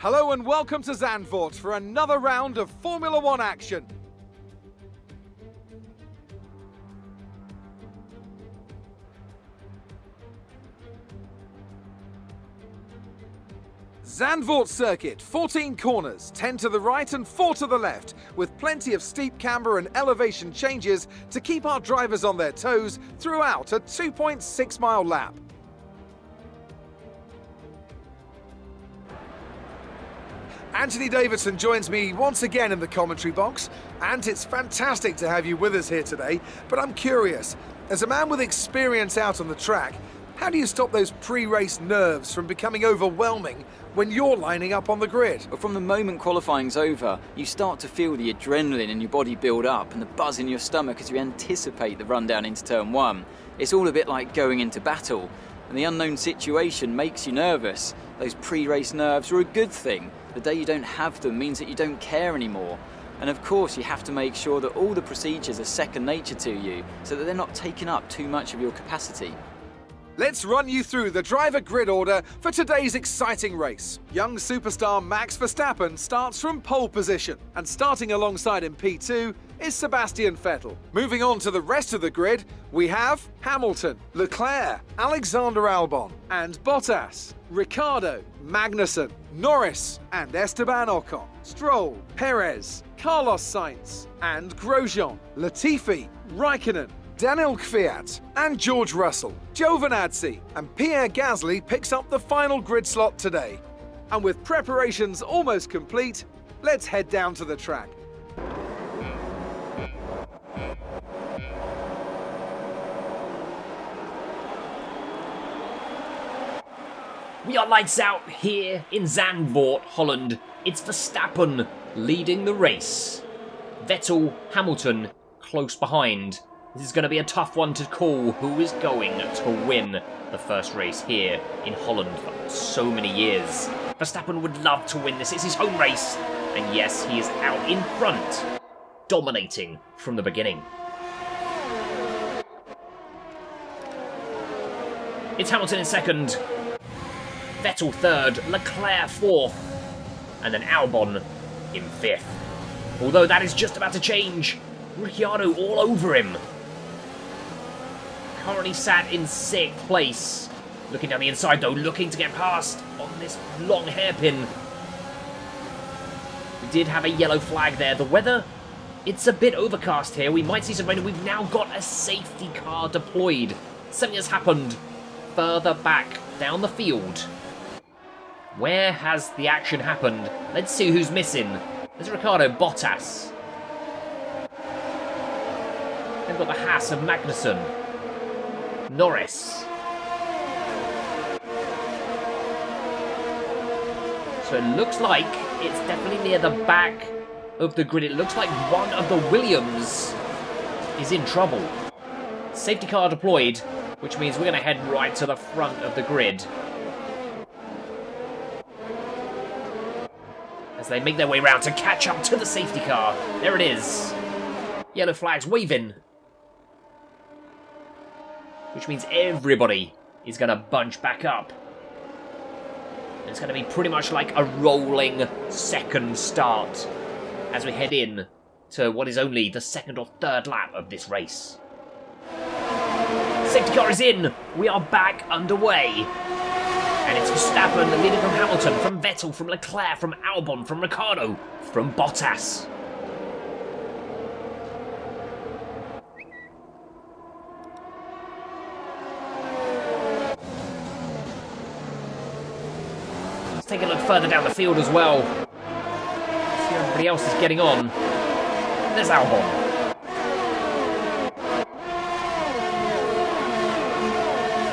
Hello and welcome to Zandvoort for another round of Formula One action. Zandvoort circuit, 14 corners, 10 to the right and 4 to the left, with plenty of steep camber and elevation changes to keep our drivers on their toes throughout a 2.6 mile lap. Anthony Davidson joins me once again in the commentary box, and it's fantastic to have you with us here today, but I'm curious, as a man with experience out on the track, how do you stop those pre-race nerves from becoming overwhelming when you're lining up on the grid? But from the moment qualifying's over, you start to feel the adrenaline in your body build up and the buzz in your stomach as you anticipate the run down into turn one. It's all a bit like going into battle, and the unknown situation makes you nervous. Those pre-race nerves are a good thing. The day you don't have them means that you don't care anymore. And of course you have to make sure that all the procedures are second nature to you, so that they're not taking up too much of your capacity. Let's run you through the driver grid order for today's exciting race. Young superstar Max Verstappen starts from pole position, and starting alongside in P2 is Sebastian Vettel. Moving on to the rest of the grid, we have Hamilton, Leclerc, Alexander Albon, and Bottas, Ricciardo, Magnussen, Norris, and Esteban Ocon, Stroll, Perez, Carlos Sainz, and Grosjean, Latifi, Raikkonen, Daniel Kvyat and George Russell, Giovinazzi and Pierre Gasly picks up the final grid slot today. And with preparations almost complete, let's head down to the track. We are lights out here in Zandvoort Holland. It's Verstappen leading the race. Vettel, Hamilton close behind. This is going to be a tough one to call who is going to win the first race here in Holland for so many years. Verstappen would love to win this. It's his home race. And yes, he is out in front, dominating from the beginning. It's Hamilton in second, Vettel third, Leclerc fourth, and then Albon in fifth. Although that is just about to change. Ricciardo all over him. Currently sat in sixth place. Looking down the inside though, looking to get past on this long hairpin. We did have a yellow flag there. The weather, it's a bit overcast here. We might see some rain. We've now got a safety car deployed. Something has happened further back down the field. Where has the action happened? Let's see who's missing. There's Ricciardo, Bottas. They've got the Haas of Magnussen. Norris. So it looks like it's definitely near the back of the grid. It looks like one of the Williams is in trouble. Safety car deployed, which means we're going to head right to the front of the grid. As they make their way round to catch up to the safety car. There it is. Yellow flags waving. Which means everybody is going to bunch back up. And it's going to be pretty much like a rolling second start as we head in to what is only the second or third lap of this race. Safety car is in. We are back underway. And it's Verstappen leading from Hamilton, from Vettel, from Leclerc, from Albon, from Ricciardo, from Bottas. Let's take a look further down the field as well. See how everybody else is getting on. There's Albon.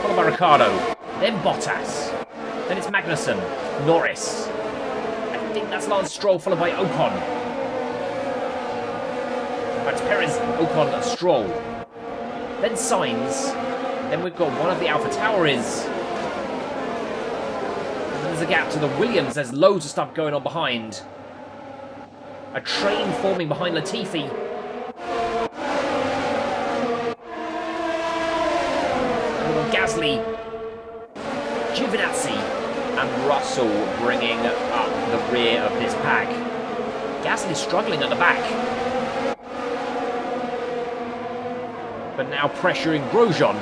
Followed by Ricciardo. Then Bottas. Then it's Magnussen. Norris. I think that's Lance Stroll, followed by Ocon. That's Perez, Ocon, and Stroll. Then Sainz. Then we've got one of the Alpha Tauris. There's a gap to the Williams. There's loads of stuff going on behind. A train forming behind Latifi. And we've got Gasly, Giovinazzi, and Russell bringing up the rear of this pack. Gasly struggling at the back. But now pressuring Grosjean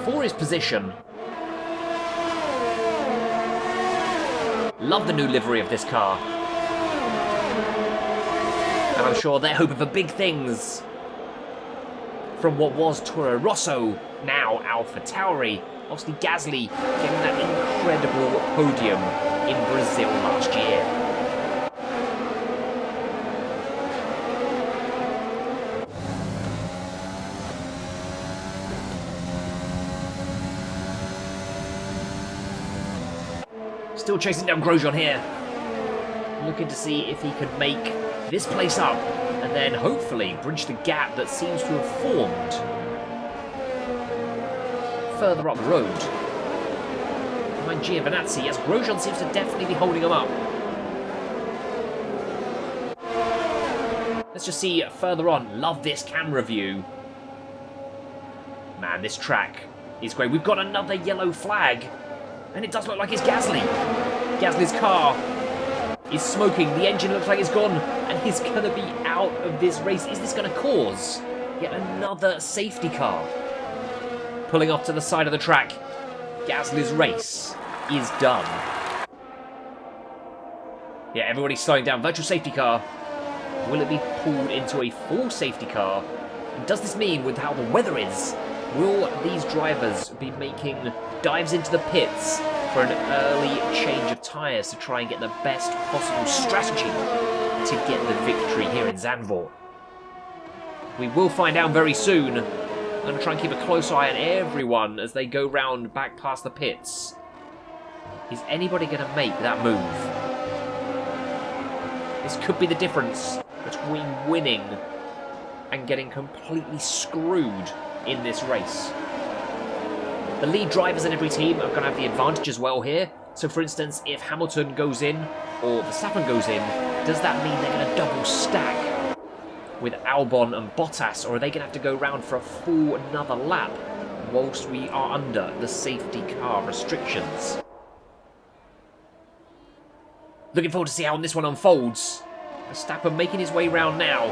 for his position. Love the new livery of this car. And I'm sure they're hoping for big things from what was Toro Rosso, now AlphaTauri. Obviously Gasly getting that incredible podium in Brazil last year. Still chasing down Grosjean here. Looking to see if he could make this place up and then hopefully bridge the gap that seems to have formed further up the road. Behind Giovinazzi, yes, Grosjean seems to definitely be holding him up. Let's just see further on. Love this camera view. Man, this track is great. We've got another yellow flag. And it does look like it's Gasly. Gasly's car is smoking. The engine looks like it's gone. And he's going to be out of this race. Is this going to cause yet another safety car? Pulling off to the side of the track. Gasly's race is done. Yeah, everybody's slowing down. Virtual safety car. Will it be pulled into a full safety car? And does this mean, with how the weather is, will these drivers be making dives into the pits for an early change of tyres to try and get the best possible strategy to get the victory here in Zandvoort? We will find out very soon. I'm going to try and keep a close eye on everyone as they go round back past the pits. Is anybody going to make that move? This could be the difference between winning and getting completely screwed in this race. The lead drivers in every team are going to have the advantage as well here. So for instance, if Hamilton goes in or Verstappen goes in, does that mean they're going to double stack with Albon and Bottas, or are they going to have to go round for a full another lap whilst we are under the safety car restrictions? Looking forward to see how this one unfolds. Verstappen making his way round now.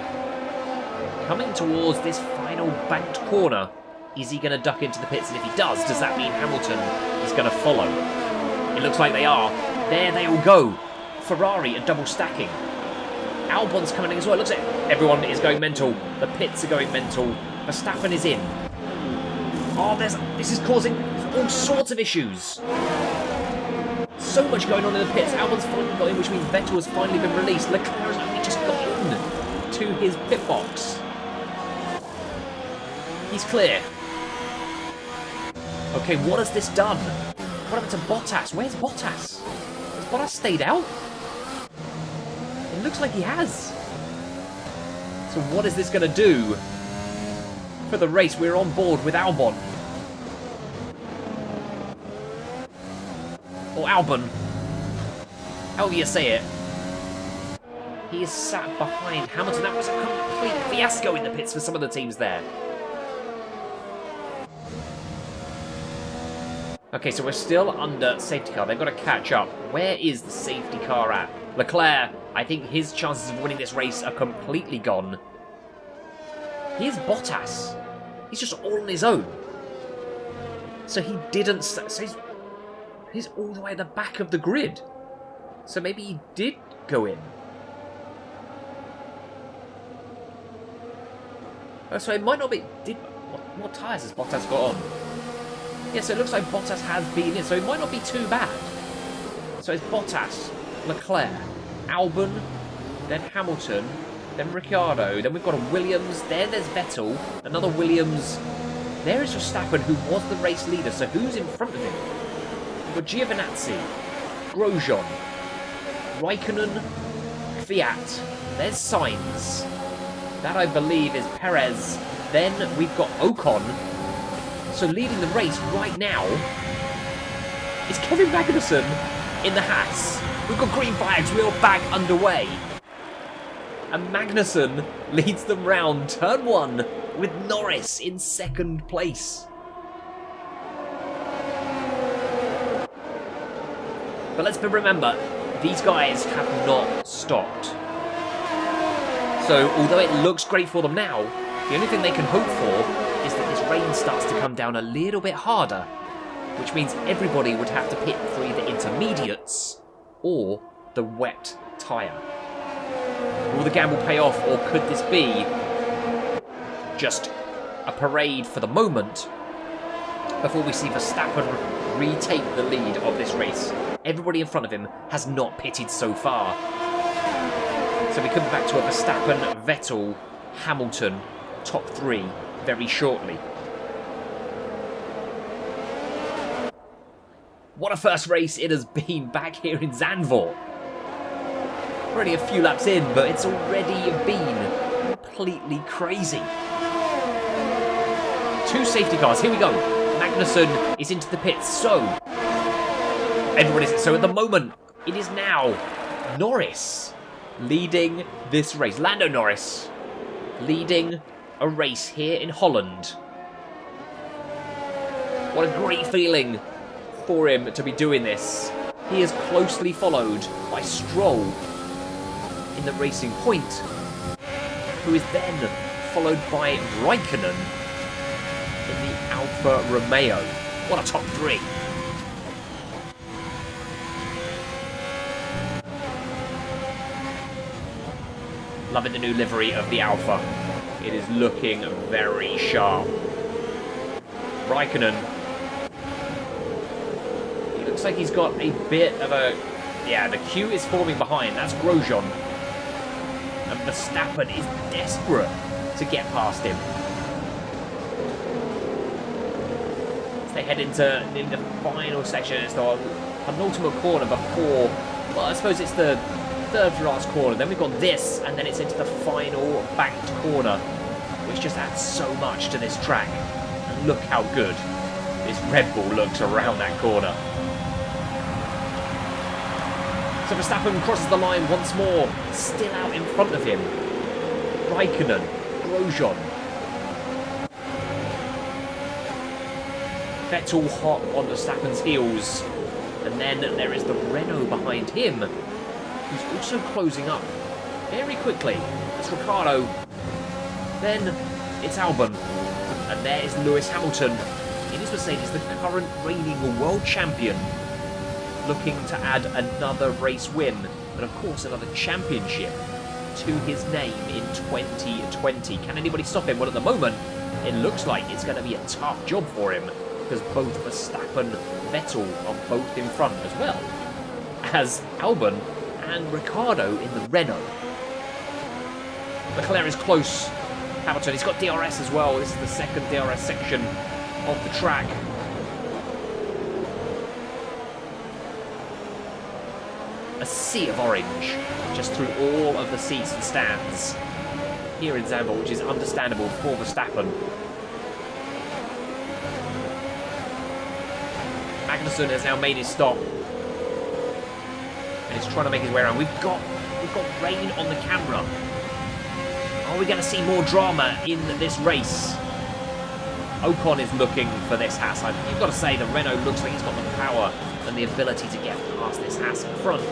Coming towards this final banked corner. Is he going to duck into the pits? And if he does that mean Hamilton is going to follow? It looks like they are. There they all go. Ferrari are double stacking. Albon's coming in as well. It looks like everyone is going mental. The pits are going mental. Verstappen is in. Oh, this is causing all sorts of issues. So much going on in the pits. Albon's finally got in, which means Vettel has finally been released. Leclerc's only just got in to his pit box. He's clear. Okay, what has this done? What happened to Bottas? Where's Bottas? Has Bottas stayed out? It looks like he has. So what is this going to do for the race? We're on board with Albon. Or Albon. However you say it. He is sat behind Hamilton. That was a complete fiasco in the pits for some of the teams there. Okay, so we're still under safety car. They've got to catch up. Where is the safety car at? Leclerc, I think his chances of winning this race are completely gone. Here's Bottas. He's just all on his own. So he didn't... So he's all the way at the back of the grid. So maybe he did go in. Oh, so it might not be... What tyres has Bottas got on? Yeah, so it looks like Bottas has been in, so it might not be too bad. So it's Bottas, Leclerc, Albon, then Hamilton, then Ricciardo, then we've got a Williams, there's Vettel, another Williams. There is Verstappen, who was the race leader, so who's in front of him? We've got Giovinazzi, Grosjean, Raikkonen, Fiat, there's Sainz. That, I believe, is Perez. Then we've got Ocon. So leading the race right now is Kevin Magnussen in the Haas. We've got green flags, we're back underway. And Magnussen leads them round turn one with Norris in second place. But let's remember, these guys have not stopped. So, although it looks great for them now, the only thing they can hope for is that this rain starts to come down a little bit harder, which means everybody would have to pit for either intermediates or the wet tyre. Will the gamble pay off, or could this be just a parade for the moment before we see Verstappen retake the lead of this race? Everybody in front of him has not pitted so far. So we come back to a Verstappen, Vettel, Hamilton top three very shortly. What a first race it has been back here in Zandvoort. We're only a few laps in, but it's already been completely crazy. 2 safety cars, here we go. Magnussen is into the pits, so at the moment, it is now Norris leading this race. Lando Norris leading a race here in Holland. What a great feeling for him to be doing this. He is closely followed by Stroll in the Racing Point, who is then followed by Raikkonen in the Alfa Romeo. What a top 3. Loving the new livery of the Alfa. It is looking very sharp. Raikkonen. He looks like he's got a bit of a... Yeah, the queue is forming behind. That's Grosjean. And Verstappen is desperate to get past him. As they head into the final section, it's the penultimate corner before... Well, I suppose it's the third to last corner. Then we've got this, and then it's into the final banked corner, which just adds so much to this track. And look how good this Red Bull looks around that corner. So Verstappen crosses the line once more, still out in front of him. Raikkonen, Grosjean. Vettel hot on Verstappen's heels. And then there is the Renault behind him, who's also closing up very quickly. It's Ricciardo. Then it's Albon. And there is Lewis Hamilton in his Mercedes, the current reigning world champion, looking to add another race win and of course another championship to his name in 2020. Can anybody stop him? Well, at the moment it looks like it's going to be a tough job for him, because both Verstappen and Vettel are both in front, as well as Albon and Ricciardo in the Renault. Leclerc is close. Hamilton, he's got DRS as well. This is the second DRS section of the track. A sea of orange just through all of the seats and stands here in Zandvoort, which is understandable for Verstappen. Magnussen has now made his stop and he's trying to make his way around. We've got rain on the camera. Are we going to see more drama in this race? Ocon is looking for this Haas. You've got to say the Renault looks like it's got the power and the ability to get past this Haas in front.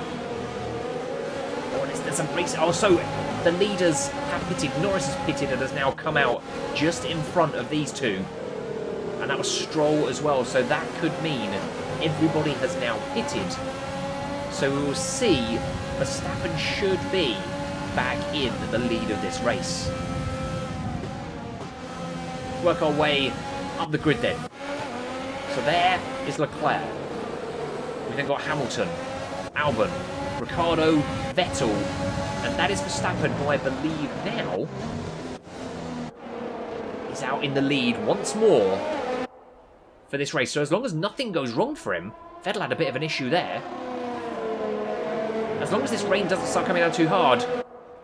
There's some race. Oh, so the leaders have pitted. Norris has pitted and has now come out just in front of these two. And that was Stroll as well. So that could mean everybody has now pitted. So we will see Verstappen should be back in the lead of this race. Work our way up the grid then. So there is Leclerc. We've then got Hamilton, Albon, Ricciardo, Vettel, and that is Verstappen, who I believe now is out in the lead once more for this race. So as long as nothing goes wrong for him, Vettel had a bit of an issue there. As long as this rain doesn't start coming down too hard,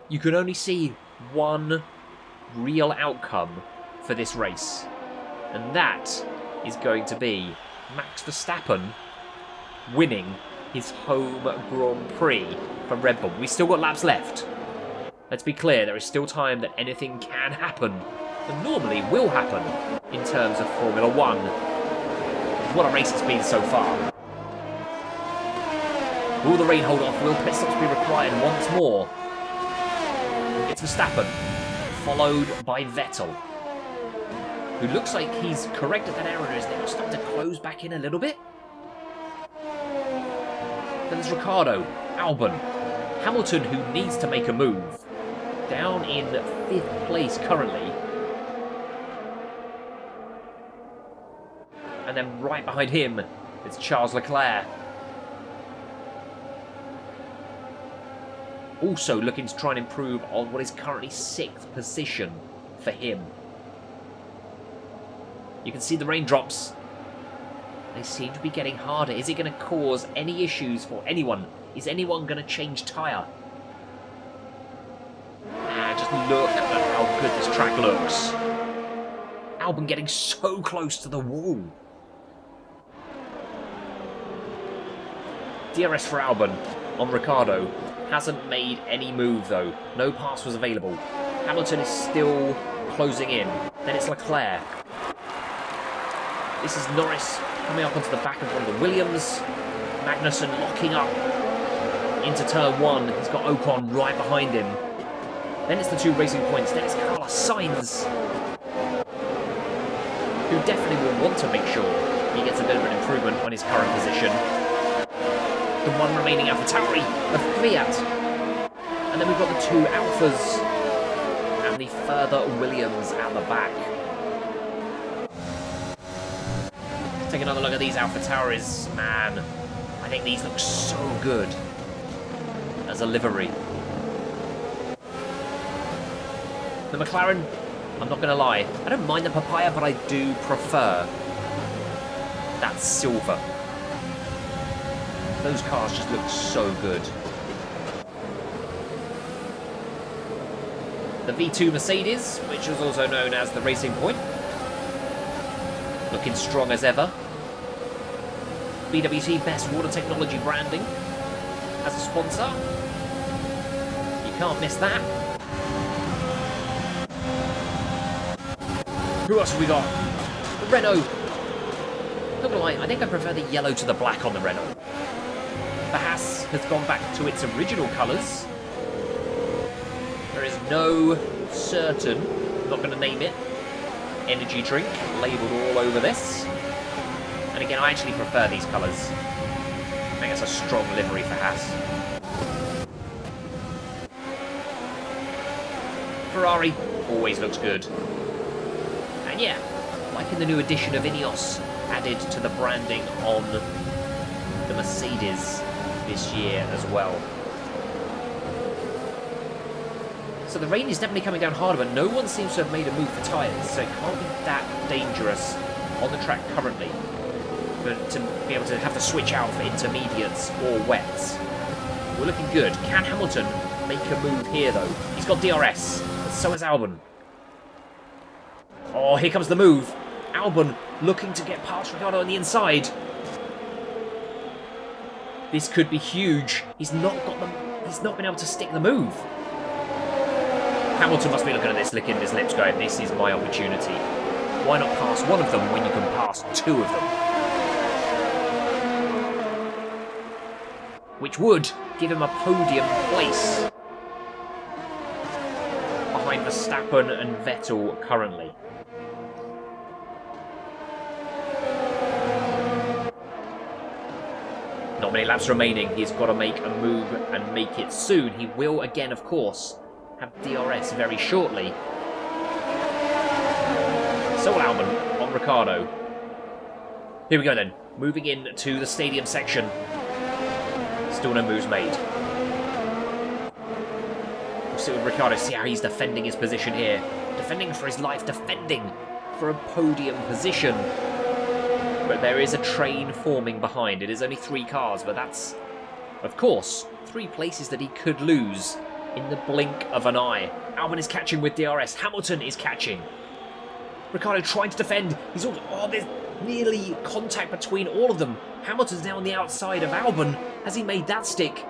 you can only see one real outcome for this race. And that is going to be Max Verstappen winning his home Grand Prix for Red Bull. We've still got laps left. Let's be clear, there is still time that anything can happen, and normally will happen in terms of Formula One. What a race it's been so far. Will the rain hold off? Will pit stops be required once more? It's Verstappen, followed by Vettel, who looks like he's corrected that error as they're starting to close back in a little bit. Then there's Ricciardo, Albon, Hamilton, who needs to make a move, down in 5th place currently. And then right behind him, it's Charles Leclerc. Also looking to try and improve on what is currently 6th position for him. You can see the raindrops. They seem to be getting harder. Is it going to cause any issues for anyone? Is anyone going to change tyre? Just look at how good this track looks. Albon getting so close to the wall. DRS for Albon on Ricciardo. Hasn't made any move though. No pass was available. Hamilton is still closing in. Then it's Leclerc. This is Norris coming up onto the back of one of the Williams. Magnussen locking up into turn 1. He's got Ocon right behind him. Then it's the 2 racing points. Then it's Carlos Sainz, who definitely will want to make sure he gets a bit of an improvement on his current position. The 1 remaining AlphaTauri of Fiat. And then we've got the 2 Alphas and the further Williams at the back. Take another look at these AlphaTauris. Man, I think these look so good as a livery. The McLaren, I'm not going to lie, I don't mind the papaya, but I do prefer that silver. Those cars just look so good. The V2 Mercedes, which is also known as the Racing Point, looking strong as ever. BWT Best Water Technology branding as a sponsor. You can't miss that. Who else have we got? The Renault. Not gonna lie, I think I prefer the yellow to the black on the Renault. The Haas has gone back to its original colours. There is no certain, I'm not going to name it, energy drink labelled all over this. And again, I actually prefer these colours. I think it's a strong livery for Haas. Ferrari always looks good. And yeah, liking the new addition of Ineos added to the branding on the Mercedes this year as well. So the rain is definitely coming down harder, but no one seems to have made a move for tyres, so it can't be that dangerous on the track currently to be able to have to switch out for intermediates or wets. We're looking good. Can Hamilton make a move here though? He's got DRS, but so has Albon. Oh, here comes the move. Albon looking to get past Ricciardo on the inside. This could be huge. He's not been able to stick the move. Hamilton must be looking at this, licking his lips, going, this is my opportunity. Why not pass one of them when you can pass 2 of them? Which would give him a podium place behind Verstappen and Vettel currently. Not many laps remaining. He's got to make a move and make it soon. He will again, of course, have DRS very shortly. So will Albon on Ricciardo. Here we go then. Moving in to the stadium section. Still no moves made. We'll sit with Ricciardo, see how he's defending his position here. Defending for his life, defending for a podium position. But there is a train forming behind. It is only 3 cars, but that's, of course, 3 places that he could lose in the blink of an eye. Albon is catching with DRS. Hamilton is catching. Ricciardo trying to defend. He's also, oh, there's nearly contact between all of them. Hamilton's now on the outside of Albon. Has he made that stick?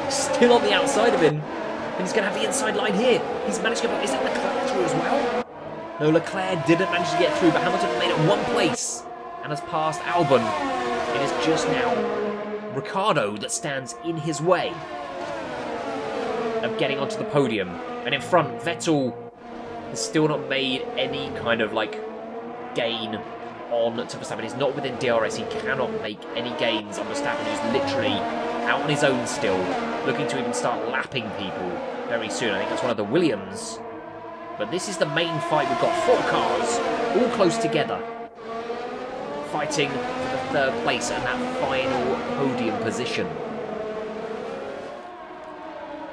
Still on the outside of him. And he's going to have the inside line here. He's managed to get... Is that Leclerc through as well? No, Leclerc didn't manage to get through, but Hamilton made it 1 place and has passed Albon. It is just now Ricciardo that stands in his way of getting onto the podium. And in front, Vettel has still not made any kind of like gain on to Verstappen. He's not within DRS. He cannot make any gains on Verstappen, who's literally out on his own still, looking to even start lapping people very soon. I think that's one of the Williams. But this is the main fight. We've got 4 cars all close together, fighting for the 3rd place and that final podium position.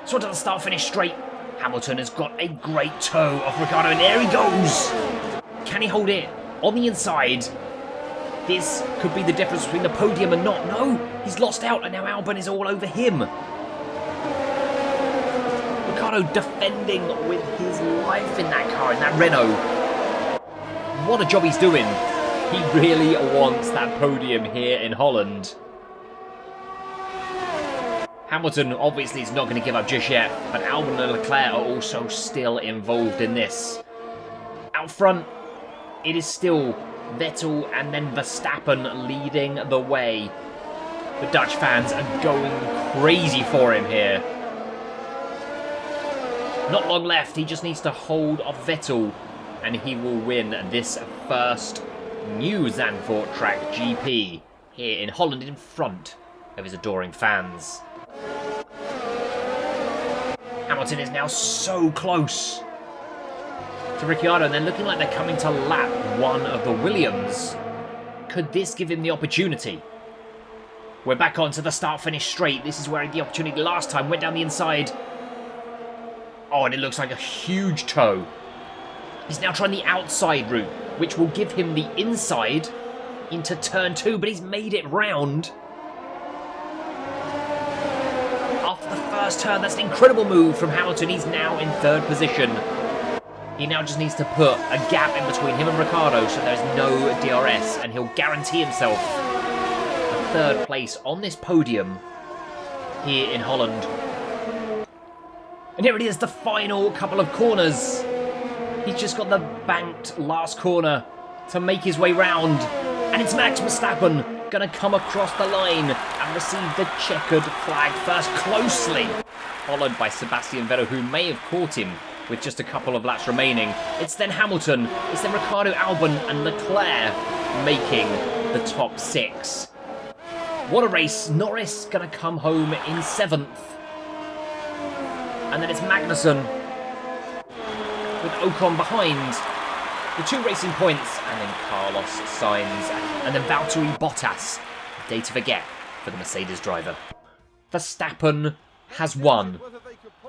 So to the start-finish straight, Hamilton has got a great toe of Ricciardo, and there he goes! Can he hold it on the inside? This could be the difference between the podium and not. No, he's lost out, and now Albon is all over him. Ricciardo defending with his life in that car, in that Renault. What a job he's doing. He really wants that podium here in Holland. Hamilton obviously is not going to give up just yet, but Albon and Leclerc are also still involved in this. Out front, it is still Vettel and then Verstappen leading the way. The Dutch fans are going crazy for him here. Not long left, he just needs to hold off Vettel and he will win this first new Zandvoort track GP here in Holland in front of his adoring fans. Hamilton is now so close to Ricciardo, and they're looking like they're coming to lap one of the Williams. Could this give him the opportunity? We're back onto the start-finish straight. This is where the opportunity last time went down the inside. Oh, and it looks like a huge toe. He's now trying the outside route, which will give him the inside into turn 2, but he's made it round. After the first turn, that's an incredible move from Hamilton. He's now in 3rd position. He now just needs to put a gap in between him and Ricciardo so there's no DRS, and he'll guarantee himself a 3rd place on this podium here in Holland. And here it is, the final couple of corners. He's just got the banked last corner to make his way round. And it's Max Verstappen going to come across the line and receive the checkered flag first, closely followed by Sebastian Vettel, who may have caught him with just a couple of laps remaining. It's then Hamilton, it's then Ricciardo, Albon and Leclerc making the top 6. What a race. Norris going to come home in 7th. And then it's Magnussen with Ocon behind. The 2 racing points, and then Carlos Sainz, and then Valtteri Bottas. A day to forget for the Mercedes driver. Verstappen has won.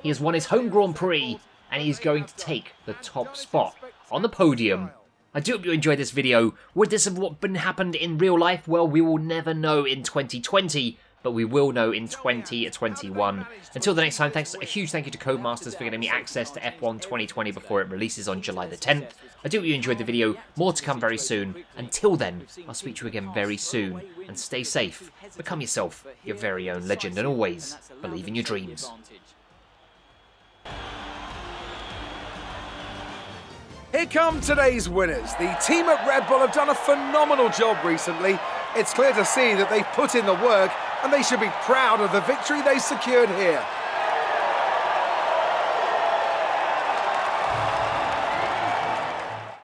He has won his home Grand Prix, and he's going to take the top spot on the podium. I do hope you enjoyed this video. Would this have been happened in real life? Well, we will never know in 2020, but we will know in 2021. Until the next time, a huge thank you to Codemasters for getting me access to F1 2020 before it releases on July the 10th. I do hope you enjoyed the video. More to come very soon. Until then, I'll speak to you again very soon. And stay safe. Become yourself your very own legend. And always believe in your dreams. Here come today's winners. The team at Red Bull have done a phenomenal job recently. It's clear to see that they've put in the work and they should be proud of the victory they secured here.